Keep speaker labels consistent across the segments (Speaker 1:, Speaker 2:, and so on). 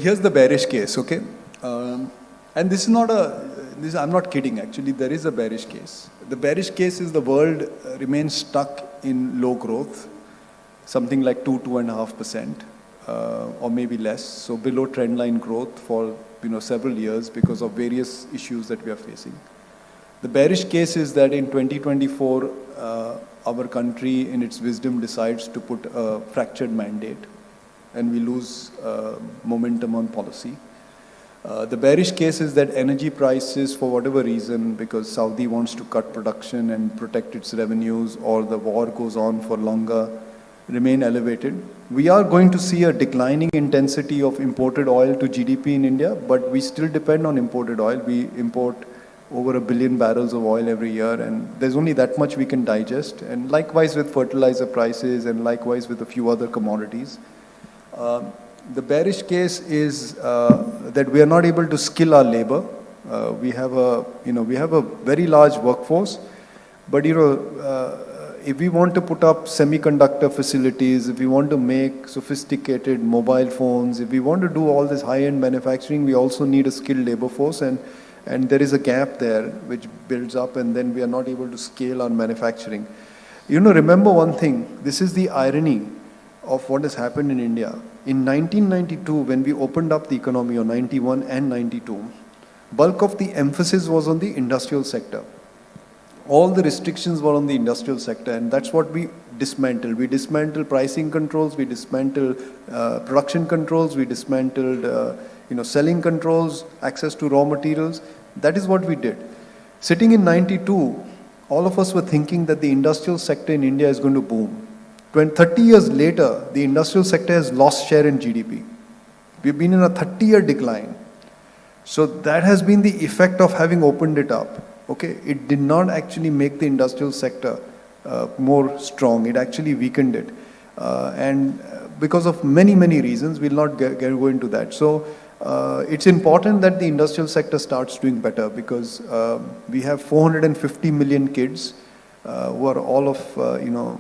Speaker 1: here's the bearish case, okay? And this is not I'm not kidding actually, there is a bearish case. The bearish case is the world remains stuck in low growth, something like 2.5%, or maybe less, so below trendline growth for several years because of various issues that we are facing. The bearish case is that in 2024, our country in its wisdom decides to put a fractured mandate and we lose momentum on policy. The bearish case is that energy prices, for whatever reason, because Saudi wants to cut production and protect its revenues, or the war goes on for longer, remain elevated. We are going to see a declining intensity of imported oil to GDP in India, but we still depend on imported oil. We import over 1 billion barrels of oil every year, and there's only that much we can digest. And likewise with fertilizer prices, and likewise with a few other commodities. The bearish case is that we are not able to skill our labor. We have a very large workforce, but if we want to put up semiconductor facilities, if we want to make sophisticated mobile phones, if we want to do all this high-end manufacturing, we also need a skilled labor force, and there is a gap there which builds up, and then we are not able to scale our manufacturing. Remember one thing, this is the irony of what has happened in India. In 1992, when we opened up the economy, or 91 and 92, bulk of the emphasis was on the industrial sector. All the restrictions were on the industrial sector, and that's what we dismantled. We dismantled pricing controls, we dismantled production controls, we dismantled selling controls, access to raw materials. That is what we did. Sitting in 92, all of us were thinking that the industrial sector in India is going to boom. 30 years later, the industrial sector has lost share in GDP. We've been in a 30-year decline. So that has been the effect of having opened it up. Okay, it did not actually make the industrial sector more strong. It actually weakened it. And because of many, many reasons, we'll not go into that. So it's important that the industrial sector starts doing better, because we have 450 million kids who are all of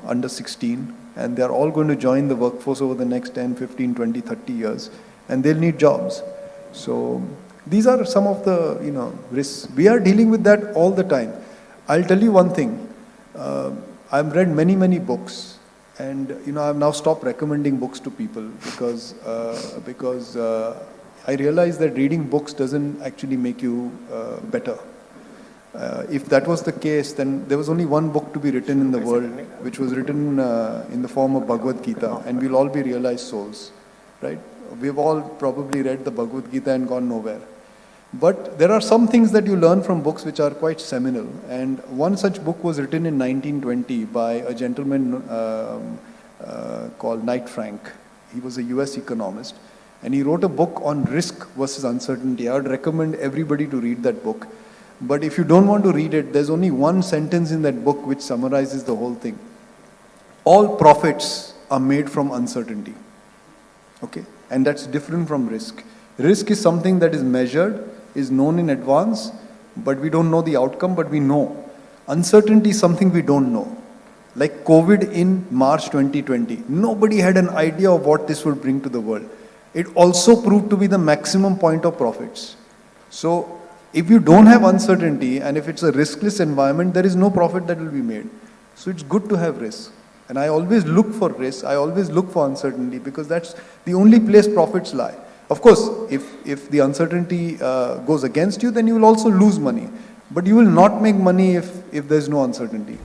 Speaker 1: under 16, and they're all going to join the workforce over the next 10, 15, 20, 30 years, and they'll need jobs. So these are some of the risks. We are dealing with that all the time. I'll tell you one thing. I've read many, many books, and I've now stopped recommending books to people because I realize that reading books doesn't actually make you better. If that was the case, then there was only one book to be written in the world, which was written in the form of Bhagavad Gita, and we'll all be realized souls, right? We've all probably read the Bhagavad Gita and gone nowhere. But there are some things that you learn from books which are quite seminal, and one such book was written in 1920 by a gentleman called Knight Frank. He was a US economist, and he wrote a book on risk versus uncertainty. I would recommend everybody to read that book. But if you don't want to read it, there's only one sentence in that book which summarizes the whole thing. All profits are made from uncertainty. Okay? And that's different from risk. Risk is something that is measured, is known in advance, but we don't know the outcome, but we know. Uncertainty is something we don't know. Like COVID in March 2020. Nobody had an idea of what this would bring to the world. It also proved to be the maximum point of profits. So if you don't have uncertainty, and if it's a riskless environment, there is no profit that will be made. So it's good to have risk. And I always look for risk, I always look for uncertainty, because that's the only place profits lie. Of course, if the uncertainty goes against you, then you will also lose money. But you will not make money if there's no uncertainty.